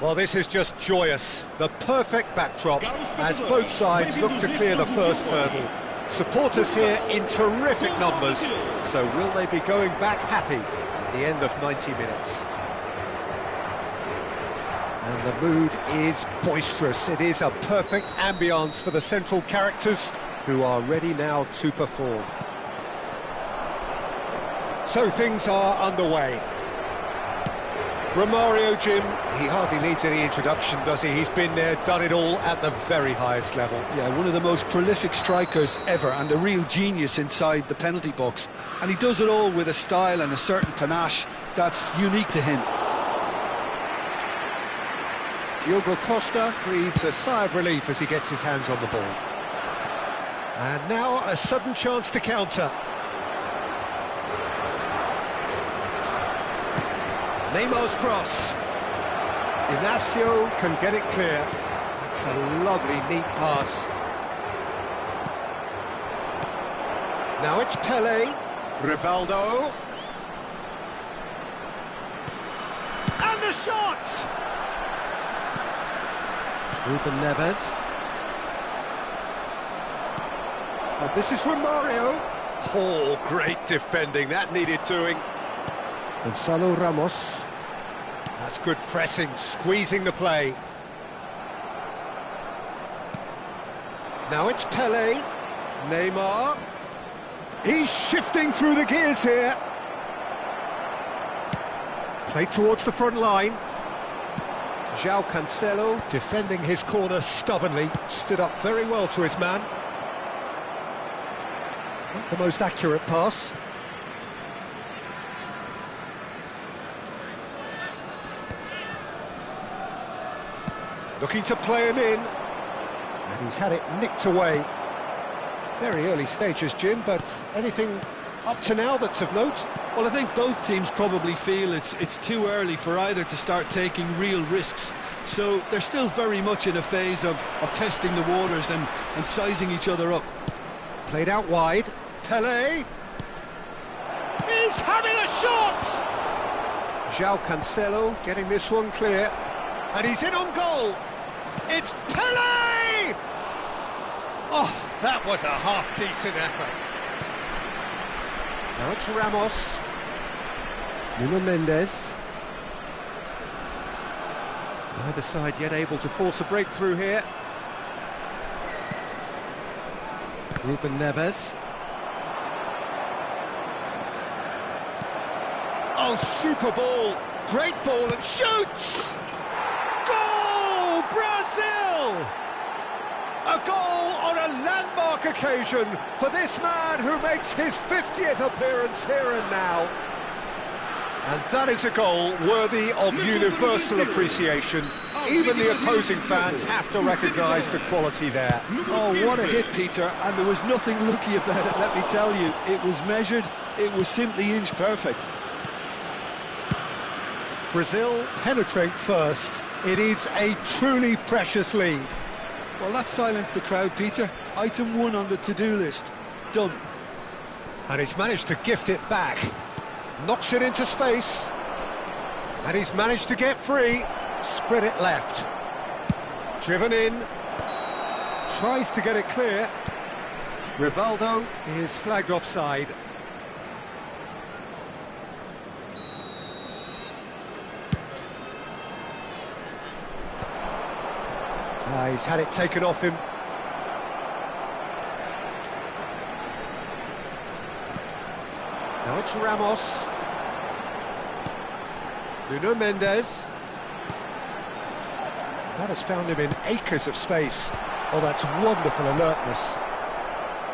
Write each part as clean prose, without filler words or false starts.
Well, this is just joyous. The perfect backdrop as both sides look to clear the first hurdle. Supporters here in terrific numbers. So will they be going back happy at the end of 90 minutes? And the mood is boisterous. It is a perfect ambience for the central characters who are ready now to perform. So things are underway. Romario, Jim, he hardly needs any introduction, does he? He's been there, done it all at the very highest level. Yeah, one of the most prolific strikers ever and a real genius inside the penalty box. And he does it all with a style and a certain panache that's unique to him. Diogo Costa breathes a sigh of relief as he gets his hands on the ball. And now a sudden chance to counter. Neymar's cross. Inacio can get it clear. That's a lovely, neat pass. Now it's Pele. Rivaldo. And the shot! Ruben Neves. Oh, this is Romario. Oh, great defending. That needed doing. Gonzalo Ramos. That's good pressing, squeezing the play. Now it's Pele. Neymar. He's shifting through the gears here. Played towards the front line. João Cancelo defending his corner stubbornly. Stood up very well to his man. Not the most accurate pass. Looking to play him in, and he's had it nicked away. Very early stages, Jim, but anything up to now that's of note? Well, I think both teams probably feel it's too early for either to start taking real risks. So they're still very much in a phase of testing the waters and sizing each other up. Played out wide. Pele! He's having a shot! João Cancelo getting this one clear. And he's in on goal. It's Pele! Oh, that was a half-decent effort. Now it's Ramos. Nuno Mendes. Neither side yet able to force a breakthrough here. Ruben Neves. Oh, super ball. Great ball and shoots! Goal! Brazil! A goal on a landmark occasion for this man who makes his 50th appearance here and now. And that is a goal worthy of universal appreciation. Even the opposing fans have to recognise the quality there. Oh, what a hit, Peter, and there was nothing lucky about it, let me tell you. It was measured, it was simply inch perfect. Brazil penetrate first. It is a truly precious lead. Well, that silenced the crowd, Peter. Item 1 on the to-do list. Done. And he's managed to gift it back. Knocks it into space. And he's managed to get free. Spread it left. Driven in. Tries to get it clear. Rivaldo is flagged offside. He's had it taken off him. Now it's Ramos. Nuno Mendes. That has found him in acres of space. Oh, that's wonderful alertness.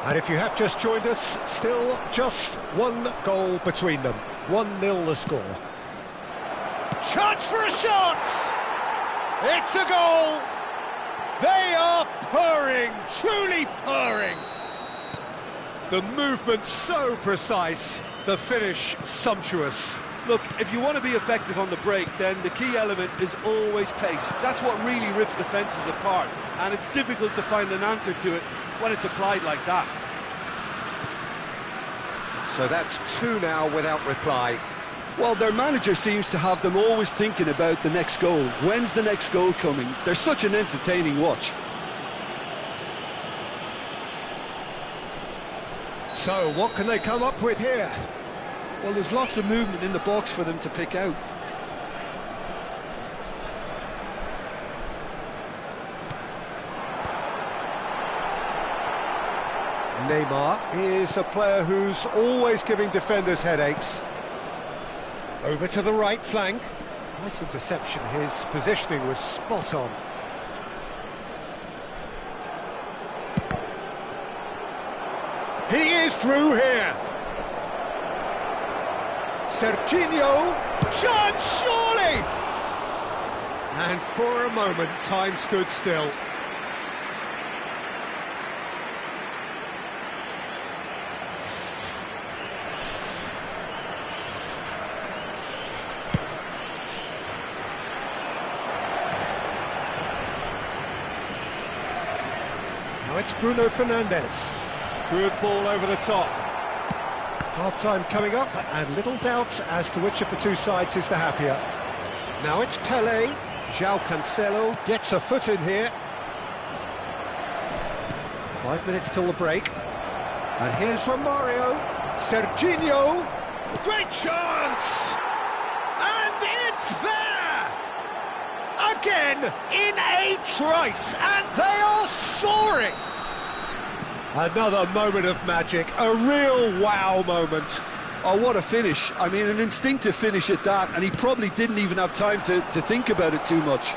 And if you have just joined us, still just one goal between them. 1-0 the score. Chance for a shot! It's a goal! They are purring, truly purring. The movement so precise, the finish sumptuous. Look, if you want to be effective on the break, then the key element is always pace. That's what really rips defences apart, and it's difficult to find an answer to it when it's applied like that. So that's 2 now without reply. Well, their manager seems to have them always thinking about the next goal. When's the next goal coming? They're such an entertaining watch. So, what can they come up with here? Well, there's lots of movement in the box for them to pick out. Neymar is a player who's always giving defenders headaches. Over to the right flank. Nice interception, his positioning was spot on. He is through here. Serginho, chance surely! And for a moment, time stood still. Now it's Bruno Fernandes. Good ball over the top. Half-time coming up, and little doubt as to which of the two sides is the happier. Now it's Pelé. João Cancelo gets a foot in here. 5 minutes till the break. And here's Romario. Serginho. Great chance! And it's there! Again, in a trice, and they are soaring! Another moment of magic, a real wow moment. Oh, what a finish. I mean, an instinctive finish at that, and he probably didn't even have time to think about it too much.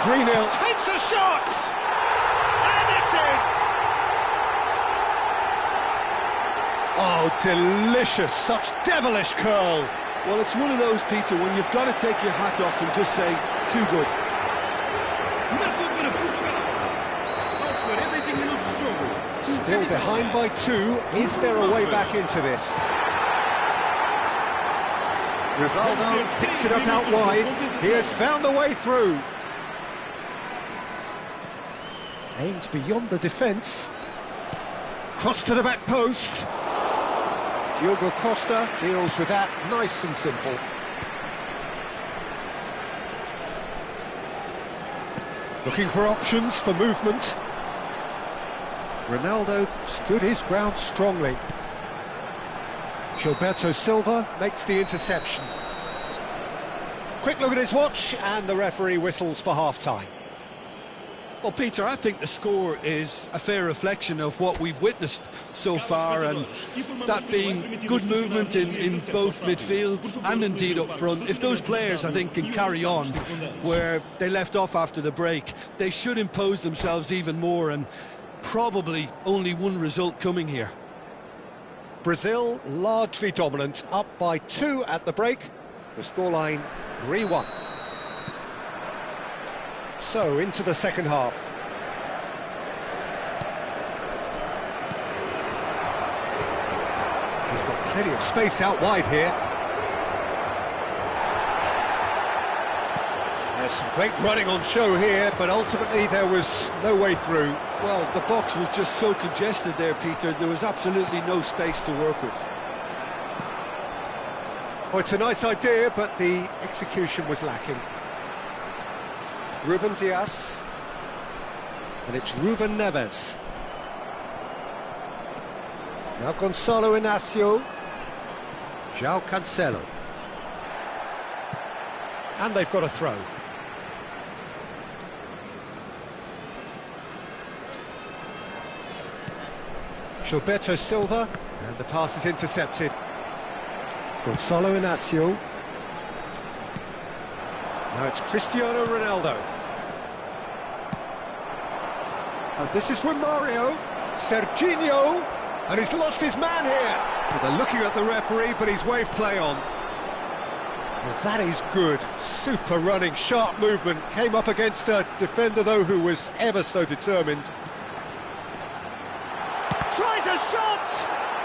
3-0. Takes a shot! And it's in! Oh, delicious, such devilish curl. Well, it's one of those, Peter, when you've got to take your hat off and just say, too good. Still behind by 2. Is there a way back into this? Rivaldo picks it up out wide. He has found a way through. Aimed beyond the defence. Cross to the back post. Diogo Costa deals with that nice and simple. Looking for options for movement. Ronaldo stood his ground strongly. Gilberto Silva makes the interception. Quick look at his watch, and the referee whistles for half-time. Well, Peter, I think the score is a fair reflection of what we've witnessed so far, and that being good movement in both midfield and indeed up front. If those players, I think, can carry on where they left off after the break, they should impose themselves even more, and probably only one result coming here. Brazil largely dominant, up by 2 at the break. The scoreline 3-1. So into the second half. He's got plenty of space out wide here. There's some great running on show here, but ultimately there was no way through. Well, the box was just so congested there, Peter. There was absolutely no space to work with. Oh, it's a nice idea, but the execution was lacking. Ruben Dias. And it's Ruben Neves. Now Gonzalo Inacio. João Cancelo. And they've got a throw. Gilberto Silva, and the pass is intercepted. Gonzalo Inacio. Now it's Cristiano Ronaldo. And this is Romario. Serginho. And he's lost his man here. Well, they're looking at the referee, but he's waved play on. Well, that is good. Super running, sharp movement. Came up against a defender, though, who was ever so determined. Tries a shot!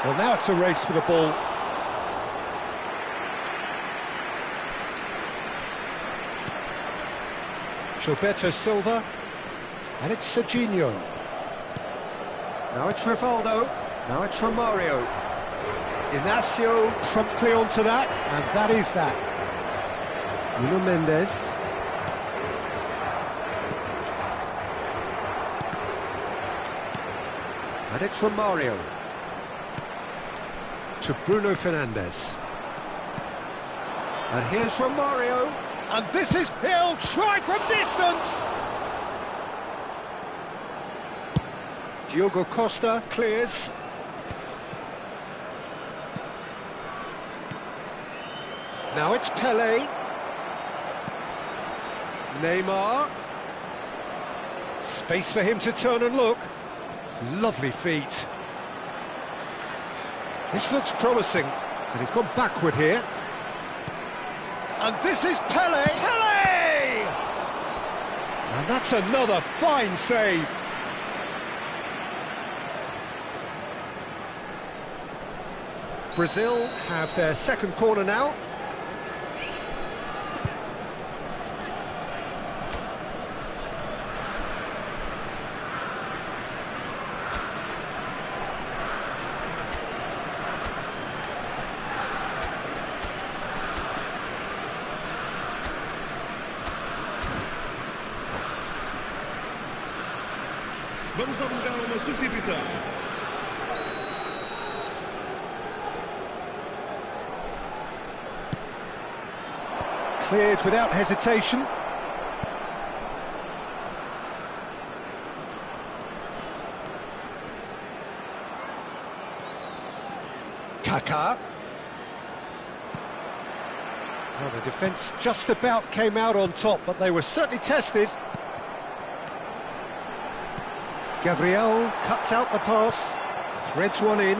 Well, now it's a race for the ball. Gilberto Silva. And it's Serginho. Now it's Rivaldo. Now it's Romario. Inacio promptly onto that, and that is that. Nuno Mendes. And it's Romario. To Bruno Fernandes. And here's Romario. And this is... He'll try from distance! Diogo Costa clears. Now it's Pelé. Neymar. Space for him to turn and look. Lovely feet. This looks promising, and he's gone backward here. And this is Pelé! Pelé! And that's another fine save. Brazil have their second corner now. Vamos dar lugar a uma substituição. Cleared without hesitation. Kaká. Well, the defence just about came out on top, but they were certainly tested. Gabriel cuts out the pass, threads one in.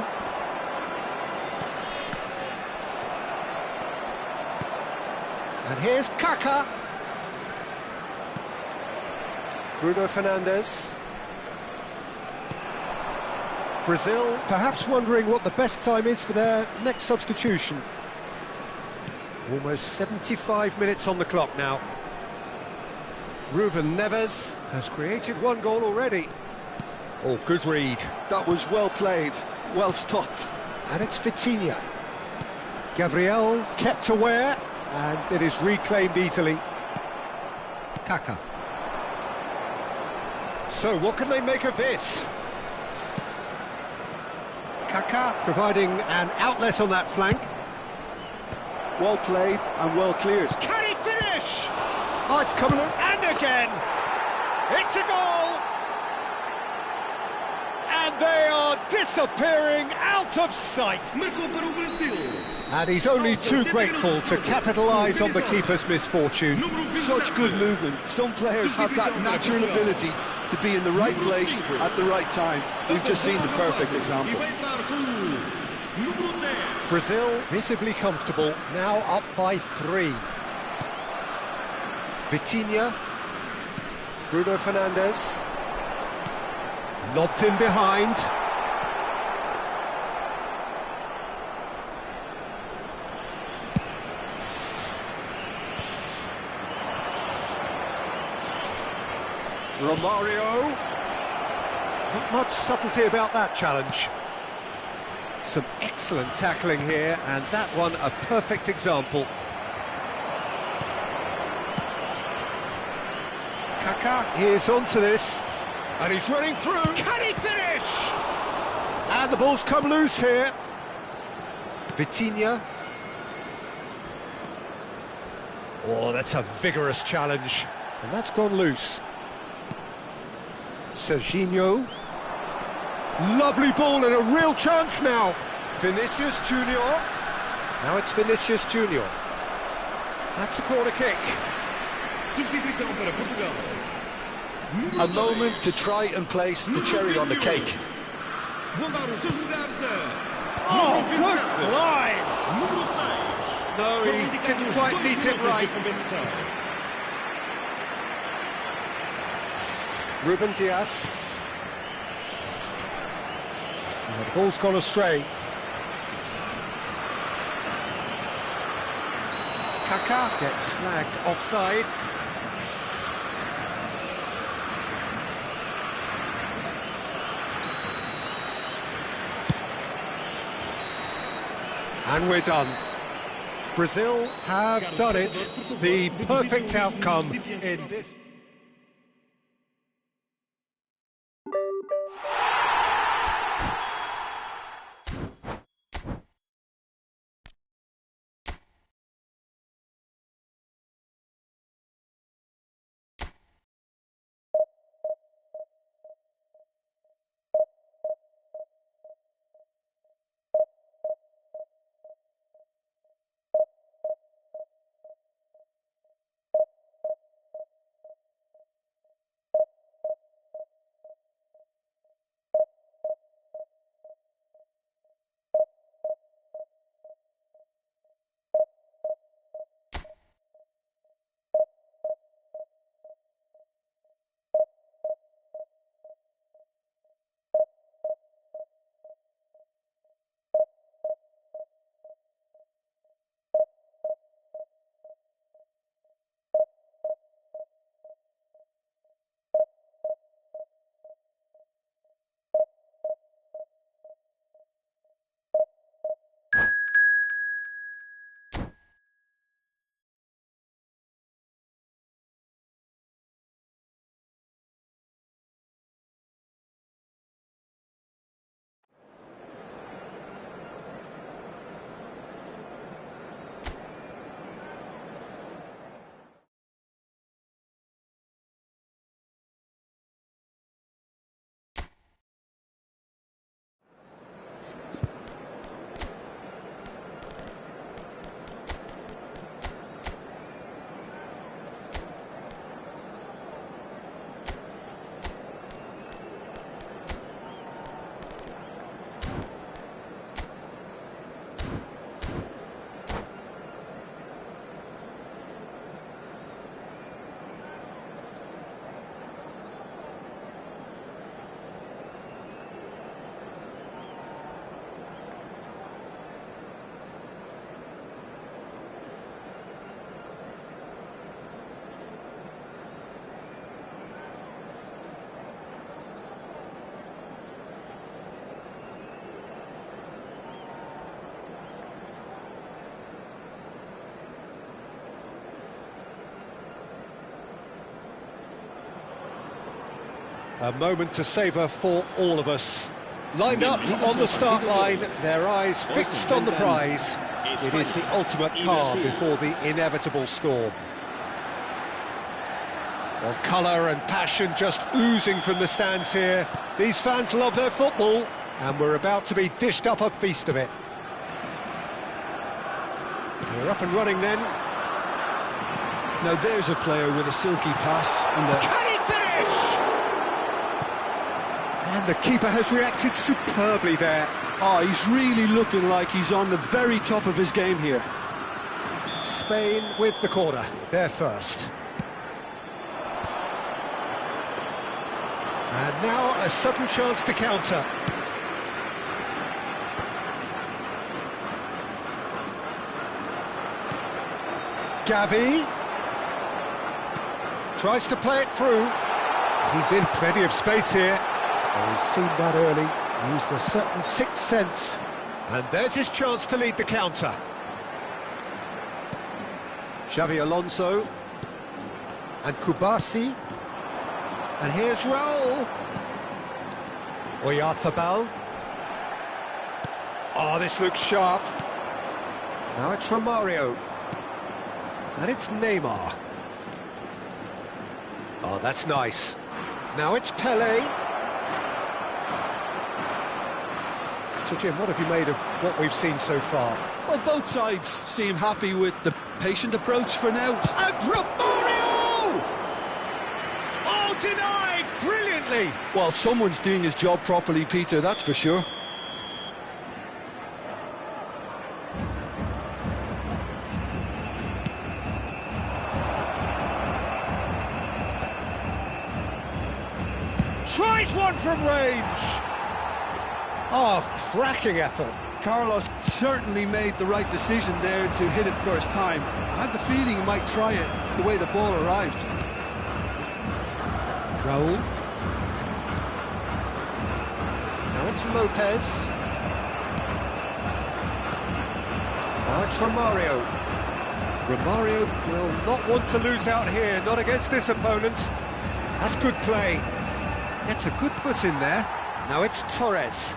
And here's Kaká. Bruno Fernandes. Brazil perhaps wondering what the best time is for their next substitution. Almost 75 minutes on the clock now. Ruben Neves has created one goal already. Oh, good read. That was well played, well stopped. And it's Vitinha. Gabriel kept aware, and it is reclaimed easily. Kaká. So, what can they make of this? Kaká providing an outlet on that flank. Well played and well cleared. Can he finish? Oh, it's coming in, and again! It's a goal! And they are disappearing out of sight. And he's only too grateful to capitalise on the keeper's misfortune. Such good movement. Some players have that natural ability to be in the right place at the right time. We've just seen the perfect example. Brazil visibly comfortable, now up by 3. Vitinha. Bruno Fernandes. Lobbed in behind. Romario. Not much subtlety about that challenge. Some excellent tackling here, and that one a perfect example. Kaká is onto this. And he's running through. Can he finish? And the ball's come loose here. Vitinha. Oh, that's a vigorous challenge. And that's gone loose. Serginho. Lovely ball and a real chance now. Vinicius Junior. Now it's Vinicius Junior. That's a corner kick. Substituição para Portugal. A moment to try and place the cherry on the cake. Oh, good line! No, he didn't quite beat it right. Ruben Dias. The ball's gone astray. Kaká gets flagged offside. And we're done. Brazil have done it. The perfect outcome in this. A moment to savour for all of us. Lined up on the start line, their eyes fixed on the prize. It is the ultimate calm before the inevitable storm. Well, colour and passion just oozing from the stands here. These fans love their football, and we're about to be dished up a feast of it. We're up and running then. Now there's a player with a silky pass and a... Can he finish? And the keeper has reacted superbly there. Oh, he's really looking like he's on the very top of his game here. Spain with the corner, they're first. And now a sudden chance to counter. Gavi tries to play it through. He's in plenty of space here. Oh, he's seen that early, used a certain sixth sense. And there's his chance to lead the counter. Xavi Alonso. And Kubasi. And here's Raul. Oyarzabal. Oh, this looks sharp. Now it's Romario. And it's Neymar. Oh, that's nice. Now it's Pele. So, Jim, what have you made of what we've seen so far? Well, both sides seem happy with the patient approach for now. And Romario! Oh, denied! Brilliantly! Well, someone's doing his job properly, Peter, that's for sure. Tries one from range! Oh, cracking effort. Carlos certainly made the right decision there to hit it first time. I had the feeling he might try it the way the ball arrived. Raul. Now it's Lopez. Now it's Romario. Romario will not want to lose out here, not against this opponent. That's good play. Gets a good foot in there. Now it's Torres.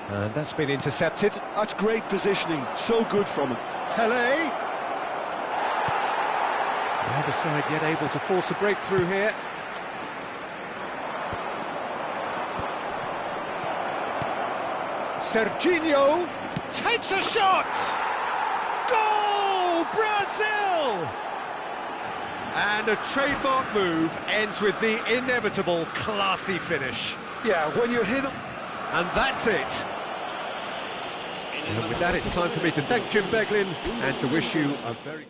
And that's been intercepted. That's great positioning, so good from him. Pele. The other side yet able to force a breakthrough here. Serginho takes a shot! Goal! Brazil! And a trademark move ends with the inevitable classy finish. Yeah, when you're hit... And that's it. And with that, it's time for me to thank Jim Beglin and to wish you a very...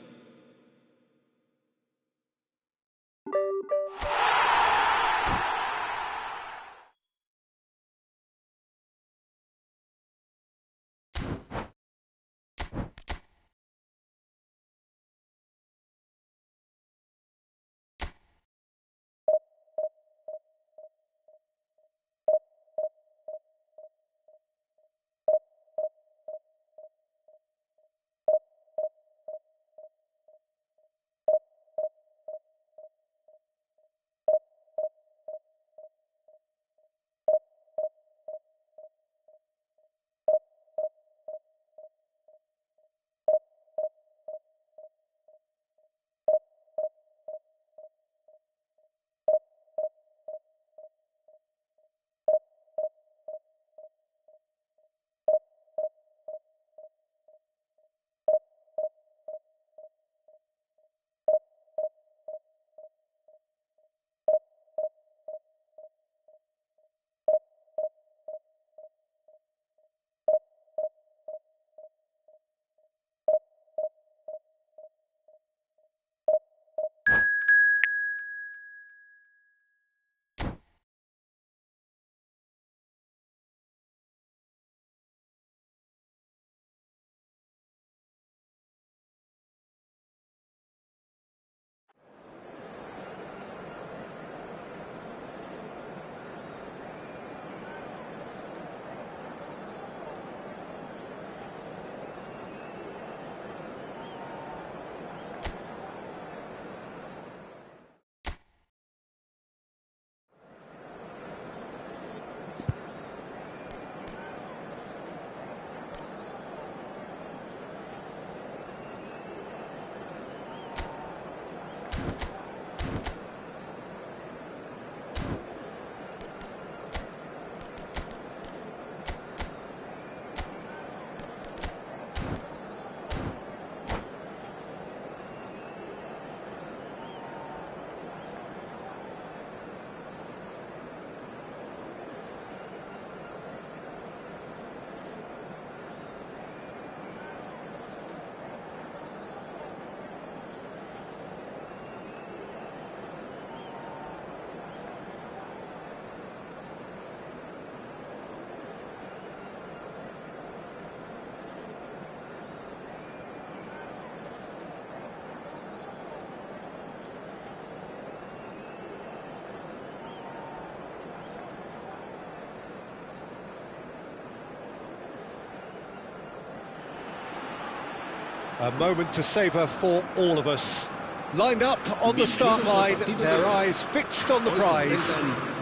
A moment to savour for all of us. Lined up on the start line, their eyes fixed on the prize.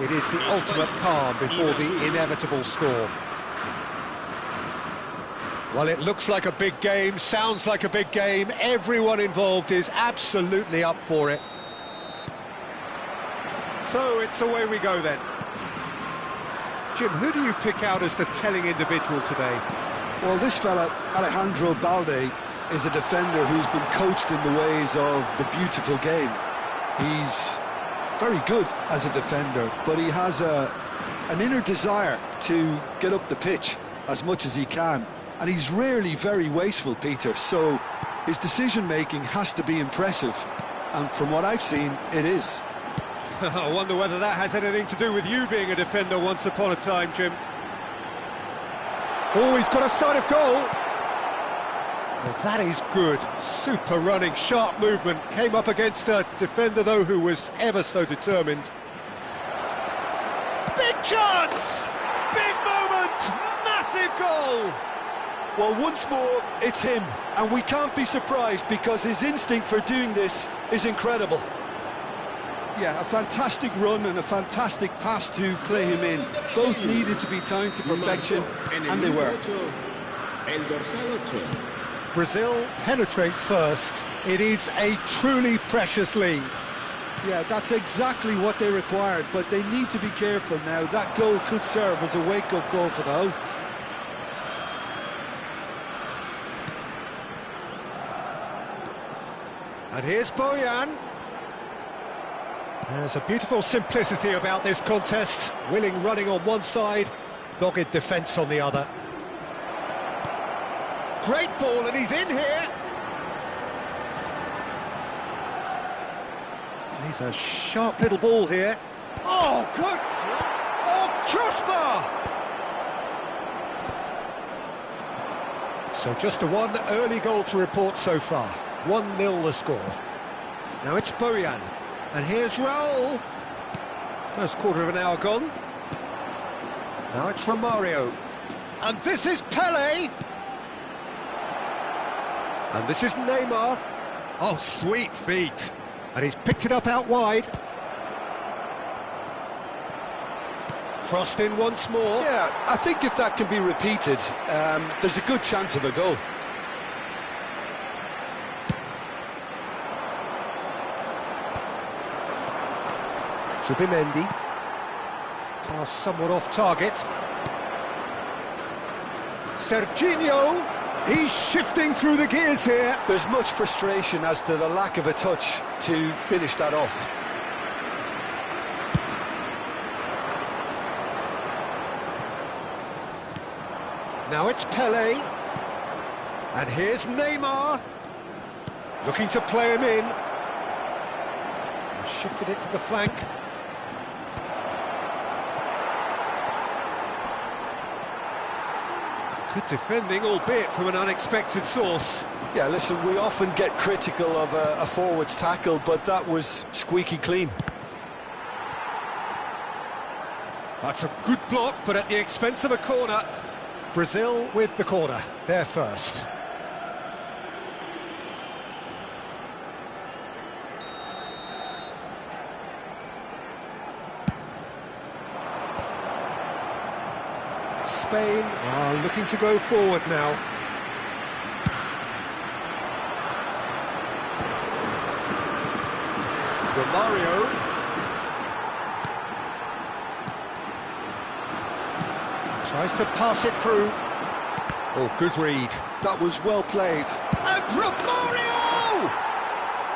It is the ultimate calm before the inevitable storm. Well, it looks like a big game, sounds like a big game. Everyone involved is absolutely up for it. So it's away we go then. Jim, who do you pick out as the telling individual today? Well, this fella, Alejandro Balde, is a defender who's been coached in the ways of the beautiful game. He's very good as a defender, but he has an inner desire to get up the pitch as much as he can. And he's rarely very wasteful, Peter, so his decision-making has to be impressive. And from what I've seen, it is. I wonder whether that has anything to do with you being a defender once upon a time, Jim. Oh, he's got a sight of goal. Well, that is good. Super running, sharp movement. Came up against a defender, though, who was ever so determined. Big chance! Big moment! Massive goal! Well, once more, it's him, and we can't be surprised because his instinct for doing this is incredible. Yeah, a fantastic run and a fantastic pass to play him in. Both needed to be timed to perfection, and they were. Brazil penetrate first. It is a truly precious lead. Yeah, that's exactly what they required, but they need to be careful now. That goal could serve as a wake-up goal for the hosts. And here's Bojan. There's a beautiful simplicity about this contest. Willing running on one side, dogged defence on the other. Great ball, and he's in here. He's a sharp little ball here. Oh, good! Oh, crossbar! So just a one early goal to report so far. 1-0 the score. Now it's Bojan. And here's Raul. First quarter of an hour gone. Now it's Romario. And this is Pele. And this is Neymar. Oh, sweet feet. And he's picked it up out wide. Crossed in once more. Yeah, I think if that can be repeated, there's a good chance of a goal. Subimendi. Pass somewhat off target. Serginho. He's shifting through the gears here. There's much frustration as to the lack of a touch to finish that off. Now it's Pele. And here's Neymar. Looking to play him in. Shifted it to the flank. Good defending, albeit from an unexpected source. Yeah, listen, we often get critical of a forward's tackle, but that was squeaky clean. That's a good block, but at the expense of a corner. Brazil with the corner, they're first. Spain are looking to go forward now. Romario. Tries to pass it through. Oh, good read. That was well played. And Romario!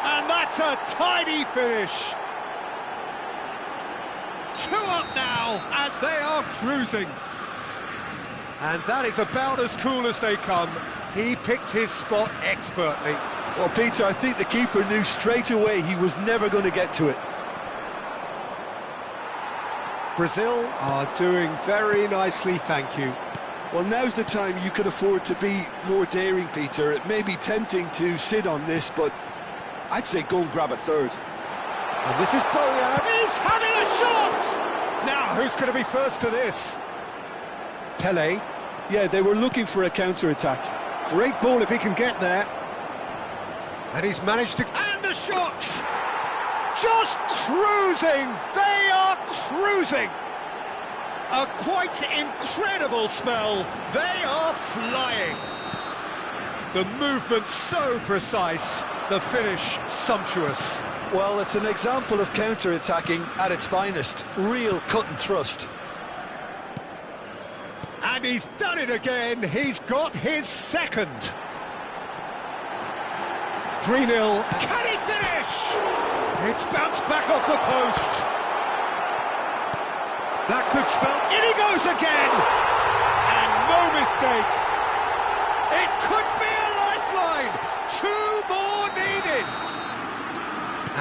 And that's a tidy finish. 2 up now, and they are cruising. And that is about as cool as they come. He picked his spot expertly. Well, Peter, I think the keeper knew straight away he was never going to get to it. Brazil are doing very nicely, thank you. Well, now's the time you can afford to be more daring, Peter. It may be tempting to sit on this, but I'd say go and grab a third. And this is Bojan. He's having a shot! Now, who's going to be first to this? Pele. Yeah, they were looking for a counter-attack. Great ball if he can get there. And he's managed to... And a shot! Just cruising! They are cruising! A quite incredible spell. They are flying. The movement so precise, the finish sumptuous. Well, it's an example of counter-attacking at its finest. Real cut and thrust. And he's done it again. He's got his second. 3-0. Can he finish? It's bounced back off the post. That could spell... In he goes again! And no mistake. It could be a lifeline. 2 more needed.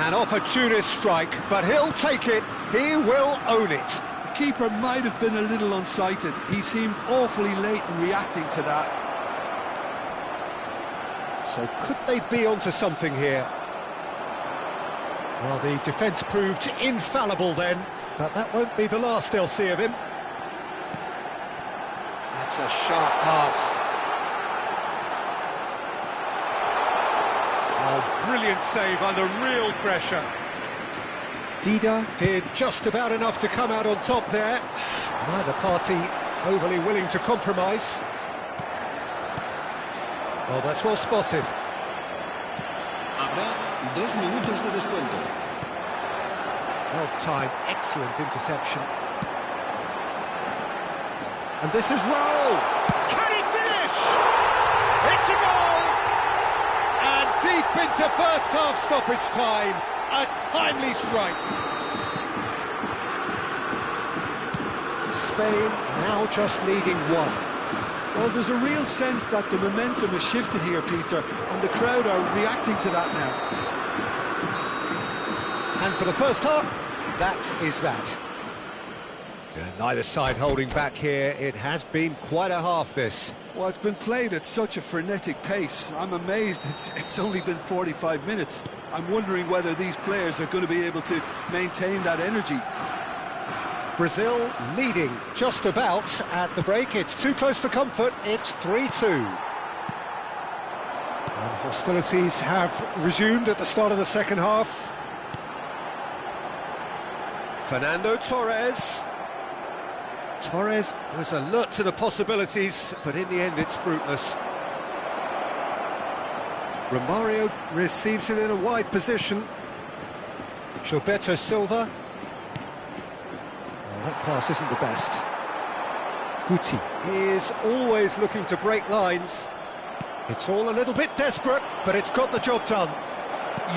An opportunist strike, but he'll take it. He will own it. The keeper might have been a little unsighted. He seemed awfully late in reacting to that. So could they be onto something here? Well, the defence proved infallible then, but that won't be the last they'll see of him. That's a sharp pass. Oh, brilliant save under real pressure. Dida did just about enough to come out on top there. Neither party overly willing to compromise. Oh, that's well spotted. Habrá 2 minutos de descuento. Well timed, excellent interception. And this is Raul. Can he finish? It's a goal! And deep into first half stoppage time, a timely strike. Spain now just needing one. Well, there's a real sense that the momentum has shifted here, Peter, and the crowd are reacting to that now. And for the first half, that is that. Yeah, neither side holding back here. It has been quite a half, this. Well, it's been played at such a frenetic pace. I'm amazed it's only been 45 minutes. I'm wondering whether these players are going to be able to maintain that energy. Brazil leading just about at the break. It's too close for comfort. It's 3-2. And hostilities have resumed at the start of the second half. Fernando Torres. Torres was alert to the possibilities, but in the end it's fruitless. Romario receives it in a wide position. Gilberto Silva. Oh, that pass isn't the best. Guti is always looking to break lines. It's all a little bit desperate, but it's got the job done.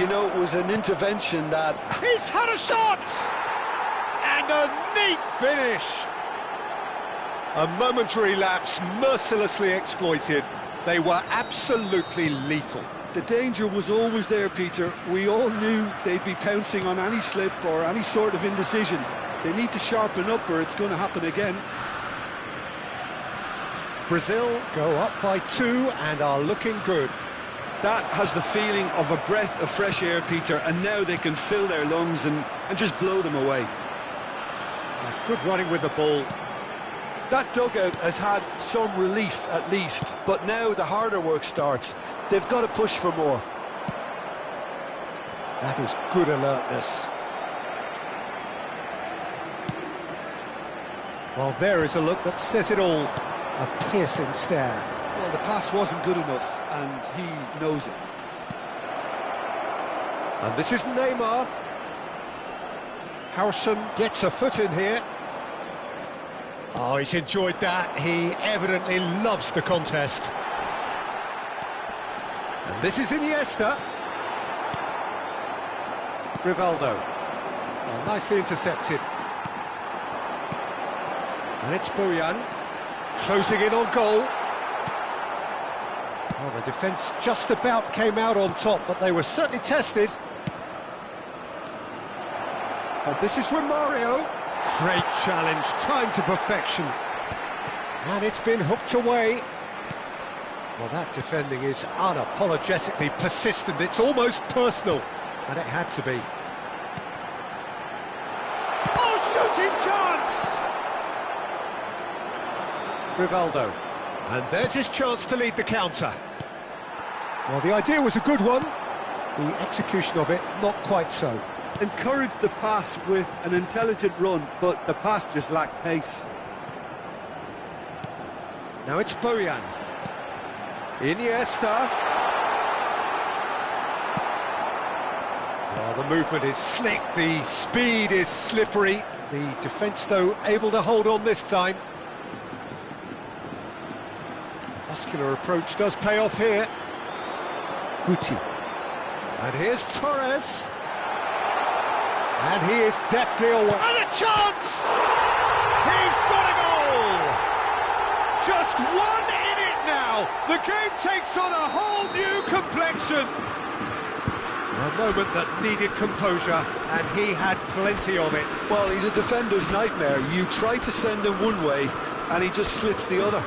You know, it was an intervention that... He's had a shot! And a neat finish! A momentary lapse mercilessly exploited. They were absolutely lethal. The danger was always there, Peter. We all knew they'd be pouncing on any slip or any sort of indecision. They need to sharpen up or it's going to happen again. Brazil go up by 2 and are looking good. That has the feeling of a breath of fresh air, Peter, and now they can fill their lungs and just blow them away. That's good running with the ball. That dugout has had some relief at least, but now the harder work starts. They've got to push for more. That is good alertness. Well, there is a look that says it all. A piercing stare. Well, the pass wasn't good enough, and he knows it. And this is Neymar. Howson gets a foot in here. Oh, he's enjoyed that. He evidently loves the contest. And this is Iniesta. Rivaldo. Oh, nicely intercepted. And it's Bojan. Closing in on goal. Well, the defence just about came out on top, but they were certainly tested. And this is Romario. Great challenge, time to perfection. And it's been hooked away. Well, that defending is unapologetically persistent. It's almost personal, and it had to be. Oh, shooting chance! Rivaldo. And there's his chance to lead the counter. Well, the idea was a good one. The execution of it, not quite so. Encouraged the pass with an intelligent run, but the pass just lacked pace. Now it's Bojan. Iniesta. Well, the movement is slick, the speed is slippery. The defence, though, able to hold on this time. Muscular approach does pay off here. Guti. And here's Torres. And he is deftly away. And a chance! He's got a goal! Just one in it now. The game takes on a whole new complexion. A moment that needed composure, and he had plenty of it. Well, he's a defender's nightmare. You try to send him one way, and he just slips the other.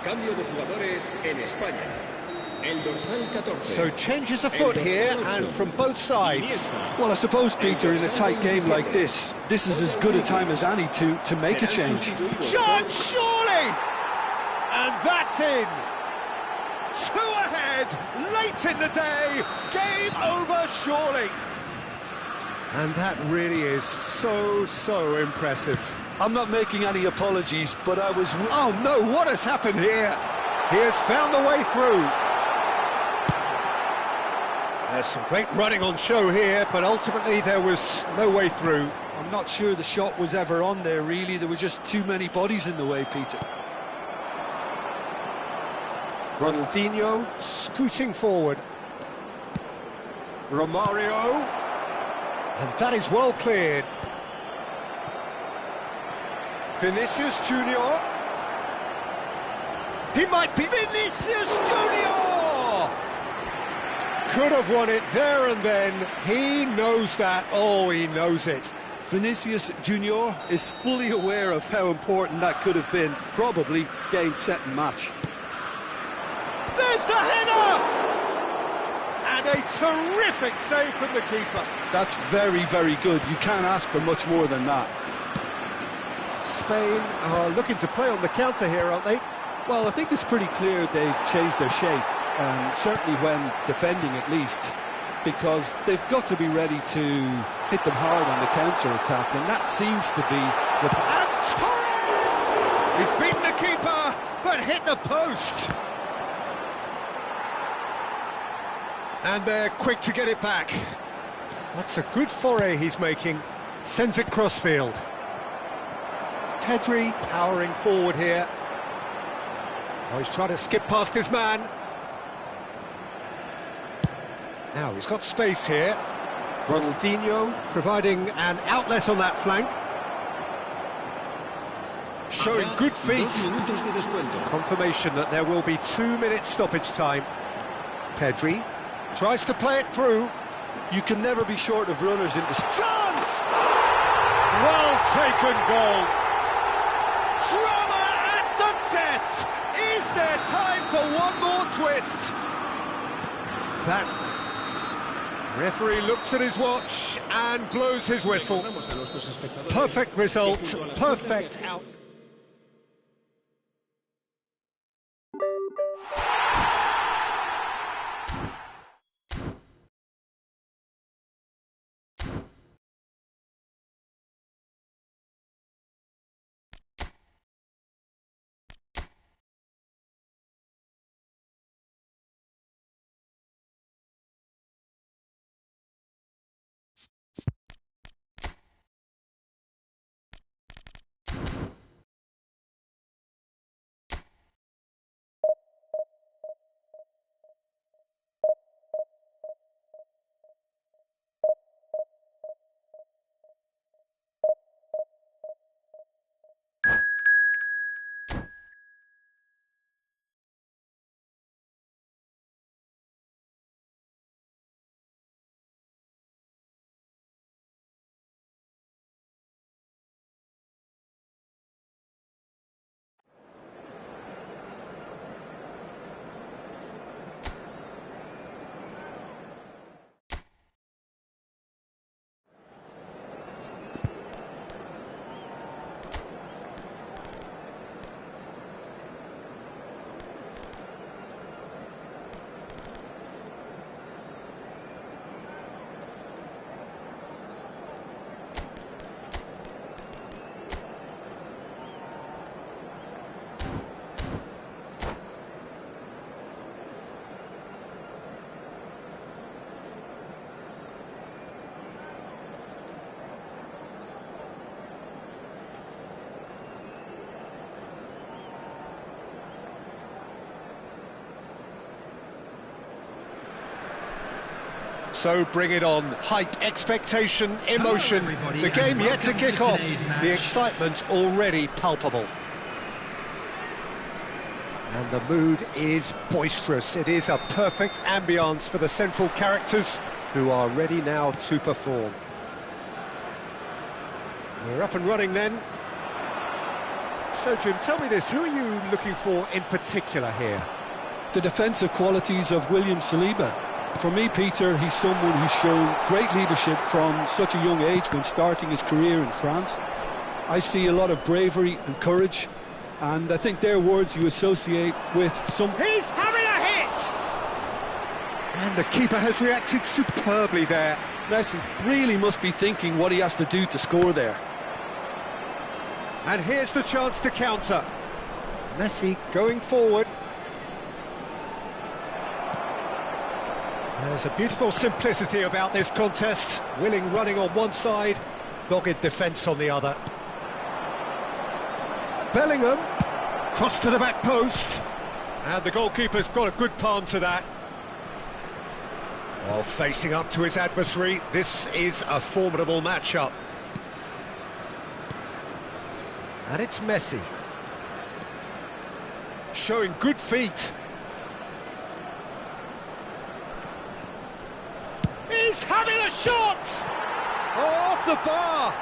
Cambio de jugadores en España. El dorsal 14. So changes afoot here, and from both sides. Well, I suppose, Peter, in a tight game like this is as good a time as any to make a change. Chance, surely! And that's in! Two ahead, late in the day, game over surely! And that really is so impressive. I'm not making any apologies, but I was... Oh no, what has happened here? He has found the way through. There's some great running on show here, but ultimately there was no way through. I'm not sure the shot was ever on there, really. There were just too many bodies in the way, Peter. Ronaldinho scooting forward. Romario. And that is well cleared. Vinicius Junior. He might be Vinicius Junior! Could have won it there and then. He knows that. Oh, he knows it. Vinicius Junior is fully aware of how important that could have been. Probably game, set and match. There's the header! And a terrific save from the keeper. That's very good. You can't ask for much more than that. Spain are looking to play on the counter here, aren't they? Well, I think it's pretty clear they've changed their shape, and certainly when defending at least, because they've got to be ready to hit them hard on the counter-attack, and that seems to be the... And Torres! He's beaten the keeper, but hit the post. And they're quick to get it back. That's a good foray he's making. Sends it crossfield. Pedri powering forward here. Oh, he's trying to skip past his man. Now he's got space here. Ronaldinho providing an outlet on that flank. Showing good feet. Confirmation that there will be 2 minutes stoppage time. Pedri tries to play it through. You can never be short of runners in this... Chance! Well taken goal. Drama at the death. Is there time for one more twist? That referee looks at his watch and blows his whistle. Perfect result, perfect out. So bring it on. Hype, expectation, emotion. The game yet to kick off. The excitement already palpable. And the mood is boisterous. It is a perfect ambience for the central characters who are ready now to perform. We're up and running then. So, Jim, tell me this, who are you looking for in particular here? The defensive qualities of William Saliba. For me, Peter, he's someone who's shown great leadership from such a young age when starting his career in France. I see a lot of bravery and courage, and I think they're words you associate with some... He's having a hit! And the keeper has reacted superbly there. Messi really must be thinking what he has to do to score there. And here's the chance to counter. Messi going forward. There's a beautiful simplicity about this contest. Willing running on one side, dogged defence on the other. Bellingham, cross to the back post. And the goalkeeper's got a good palm to that. While facing up to his adversary, this is a formidable matchup. And it's Messi. Showing good feet. He's having a shot! Oh, off the bar!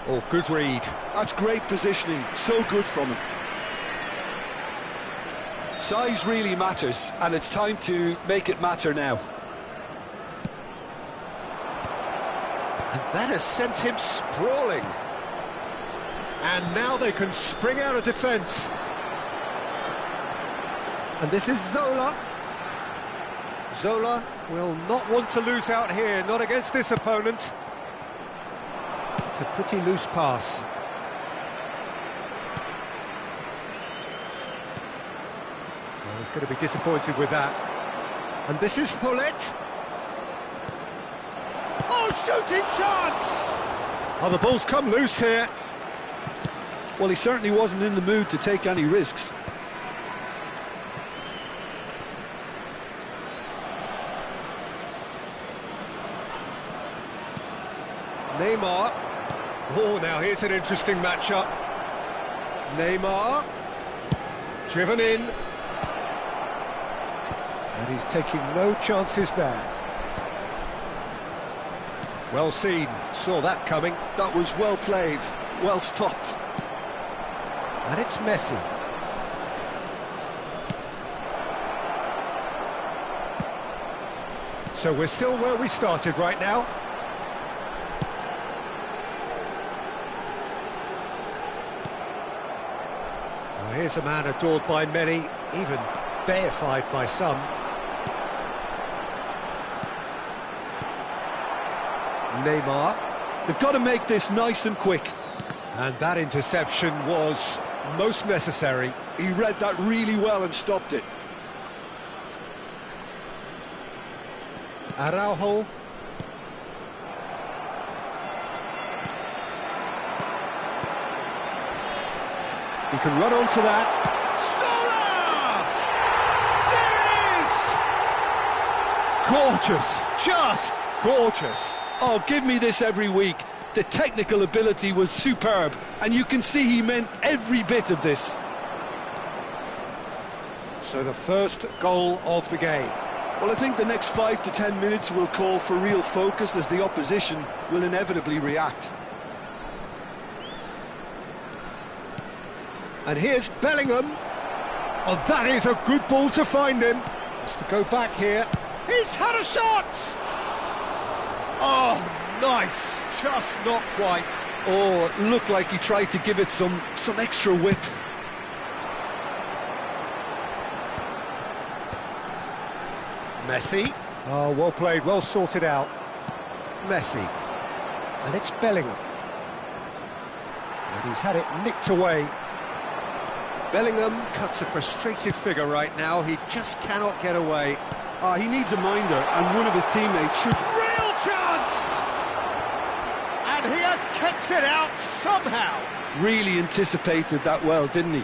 Oh, good read. That's great positioning, so good from him. Size really matters, and it's time to make it matter now. And that has sent him sprawling. And now they can spring out of defence. And this is Zola. Zola will not want to lose out here, not against this opponent. It's a pretty loose pass. Well, he's going to be disappointed with that. And this is Hullet. Oh, shooting chance! Oh, the ball's come loose here. Well, he certainly wasn't in the mood to take any risks. Neymar. Oh, now here's an interesting matchup. Neymar. Driven in. And he's taking no chances there. Well seen, saw that coming. That was well played, well stopped. And it's Messi. So we're still where we started right now. Well, here's a man adored by many, even deified by some. Neymar. They've got to make this nice and quick. And that interception was most necessary. He read that really well and stopped it. Araujo. He can run onto that. Sola! There it is! Gorgeous, just gorgeous. Oh, give me this every week. The technical ability was superb, and you can see he meant every bit of this. So the first goal of the game. Well, I think the next 5 to 10 minutes will call for real focus as the opposition will inevitably react. And here's Bellingham. Oh, that is a good ball to find him. Has to go back here. He's had a shot! Oh, nice. Just not quite. Oh, it looked like he tried to give it some extra whip. Messi. Oh, well played, well sorted out. Messi. And it's Bellingham. And he's had it nicked away. Bellingham cuts a frustrated figure right now. He just cannot get away. He needs a minder, and one of his teammates should... Real chance! And he has kept it out somehow. Really anticipated that well, didn't he?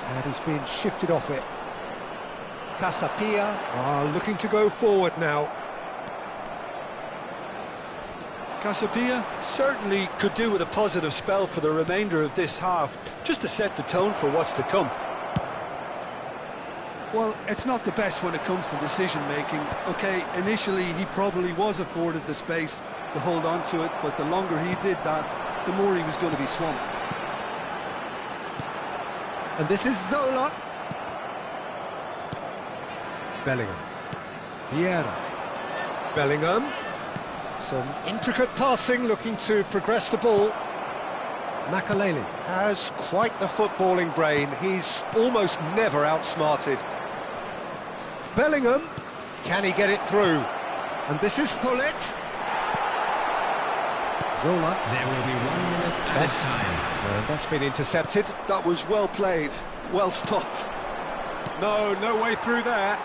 And he's being shifted off it. Casapia are looking to go forward now. Casapia certainly could do with a positive spell for the remainder of this half, just to set the tone for what's to come. Well, it's not the best when it comes to decision-making. OK, initially he probably was afforded the space to hold on to it, but the longer he did that, the more he was going to be swamped. And this is Zola. Bellingham. Vieira. Bellingham. Some intricate passing, looking to progress the ball. Makaleli has quite the footballing brain. He's almost never outsmarted. Bellingham. Can he get it through? And this is Hullet. Zola. There will be 1 minute at a time. And that's been intercepted. That was well played, well stopped. No way through there.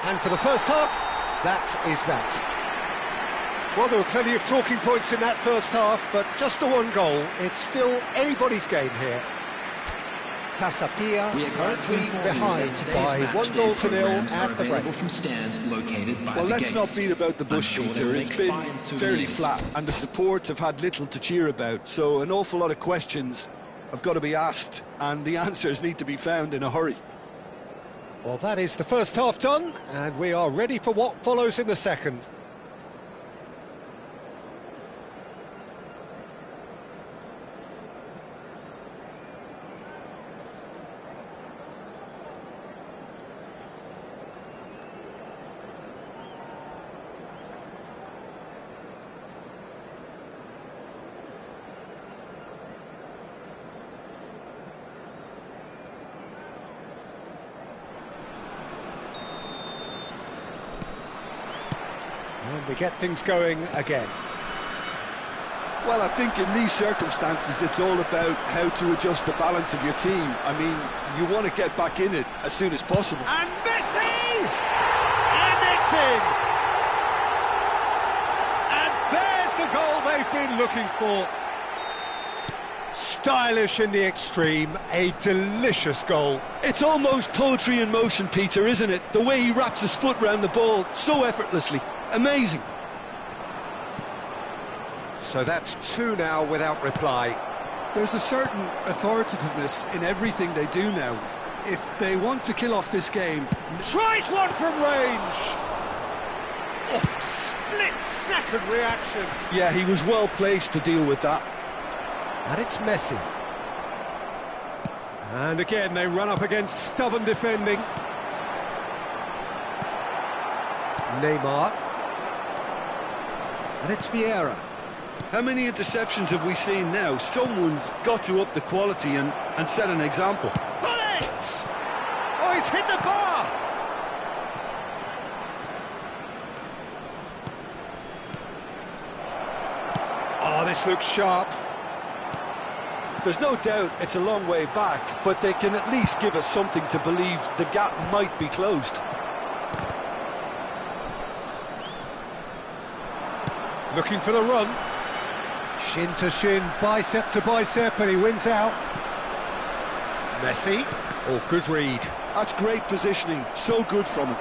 And for the first half, that is that. Well, there were plenty of talking points in that first half, but just the one goal. It's still anybody's game here. Casapia currently behind by 1-0 at the break. Well, let's not beat about the bush, Peter. It's been fairly flat, and the support have had little to cheer about, so an awful lot of questions have got to be asked, and the answers need to be found in a hurry. Well, that is the first half done, and we are ready for what follows in the second. And we get things going again. Well, I think in these circumstances it's all about how to adjust the balance of your team. I mean, you want to get back in it as soon as possible. And Messi! And it's in! And there's the goal they've been looking for. Stylish in the extreme, a delicious goal. It's almost poetry in motion, Peter, isn't it? The way he wraps his foot round the ball so effortlessly. Amazing. So that's 2 now without reply. There's a certain authoritativeness in everything they do now. If they want to kill off this game... Tries one from range! Oh, split-second reaction. Yeah, he was well placed to deal with that. And it's Messi. And again, they run up against stubborn defending. Neymar. And it's Vieira. How many interceptions have we seen now? Someone's got to up the quality and set an example. Bullet! Oh, he's hit the bar! Oh, this looks sharp. There's no doubt it's a long way back, but they can at least give us something to believe the gap might be closed. Looking for the run. Shin to shin, bicep to bicep, and he wins out. Messi. Oh, good read. That's great positioning, so good from him.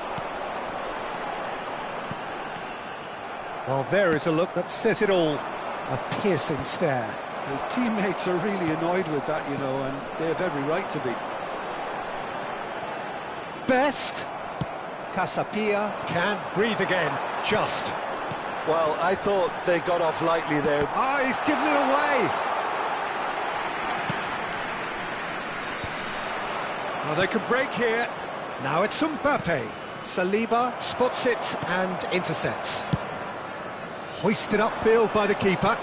Well, there is a look that says it all. A piercing stare. His teammates are really annoyed with that, you know, and they have every right to be. Best. Casapia can't breathe again. Just. Well, I thought they got off lightly there. Ah, he's given it away. Well, they could break here. Now it's Mbappe. Saliba spots it and intercepts. Hoisted upfield by the keeper.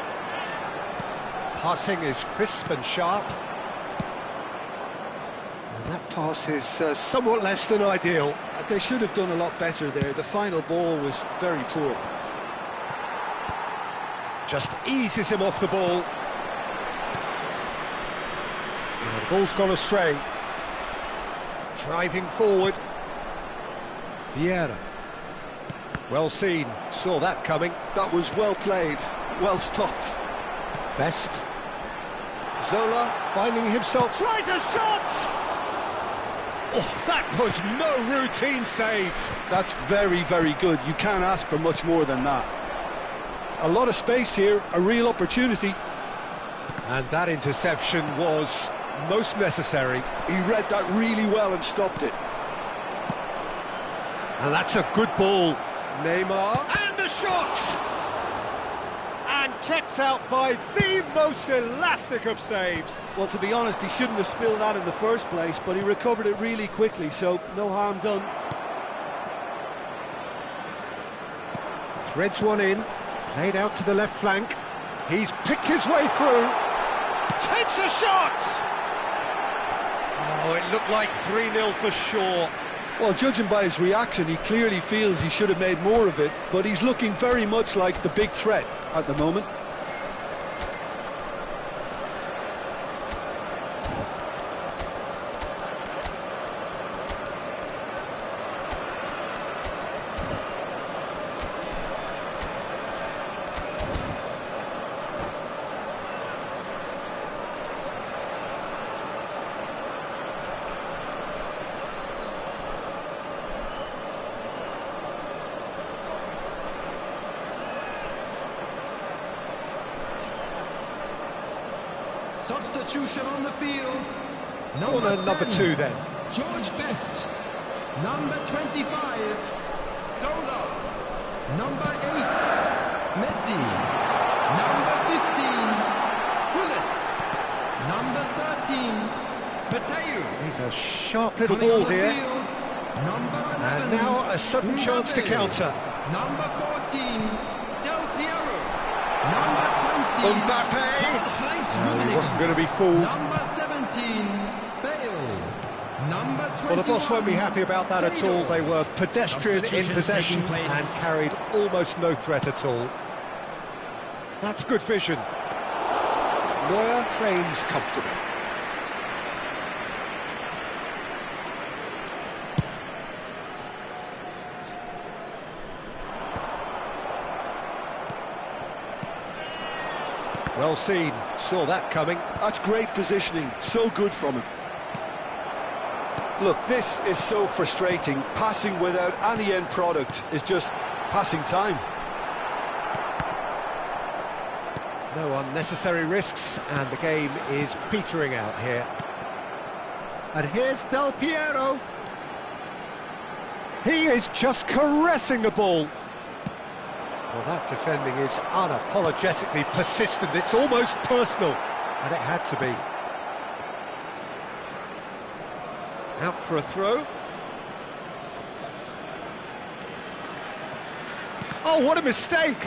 Passing is crisp and sharp. And that pass is somewhat less than ideal. They should have done a lot better there. The final ball was very poor. Just eases him off the ball. And the ball's gone astray. Driving forward. Vieira. Well seen, saw that coming. That was well played, well stopped. Best. Zola finding himself. Tries a shot! Oh, that was no routine save. That's very, very good. You can't ask for much more than that. A lot of space here, a real opportunity. And that interception was most necessary. He read that really well and stopped it. And that's a good ball. Neymar, and the shot! And kept out by the most elastic of saves. Well, to be honest, he shouldn't have spilled that in the first place, but he recovered it really quickly, so no harm done. Threads one in, played out to the left flank. He's picked his way through. Takes a shot! Oh, it looked like 3-0 for sure. Well, judging by his reaction, he clearly feels he should have made more of it, but he's looking very much like the big threat at the moment. Substitution on the field. Corner number 2 then. George Best. Number 25, Zola. Number 8, Messi. Number 15, Gullit. Number 13, Mateu. He's a sharp little ball here. Number 11, And now a sudden chance to counter. Number 14, Del Piero. Number 20, Mbappe. He wasn't going to be fooled. Number 17, Bale. Number 21. Well, the boss won't be happy about that at all. They were pedestrian in possession and carried almost no threat at all. That's good vision. Neuer claims comfortable. Well seen, saw that coming. That's great positioning, so good from him. Look, this is so frustrating. Passing without any end product is just passing time. No unnecessary risks, and the game is petering out here. And here's Del Piero. He is just caressing the ball. Well, that defending is unapologetically persistent. It's almost personal, and it had to be. Out for a throw. Oh, what a mistake!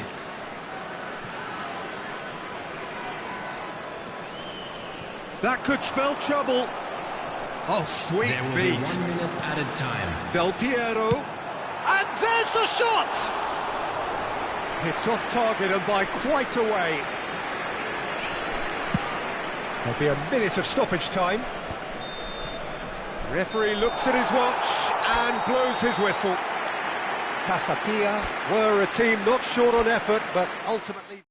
That could spell trouble. Oh, sweet There will feet. be 1 minute added time. Del Piero. And there's the shot! It's off target and by quite a way. There'll be a minute of stoppage time. Referee looks at his watch and blows his whistle. Casapia were a team not short on effort, but ultimately...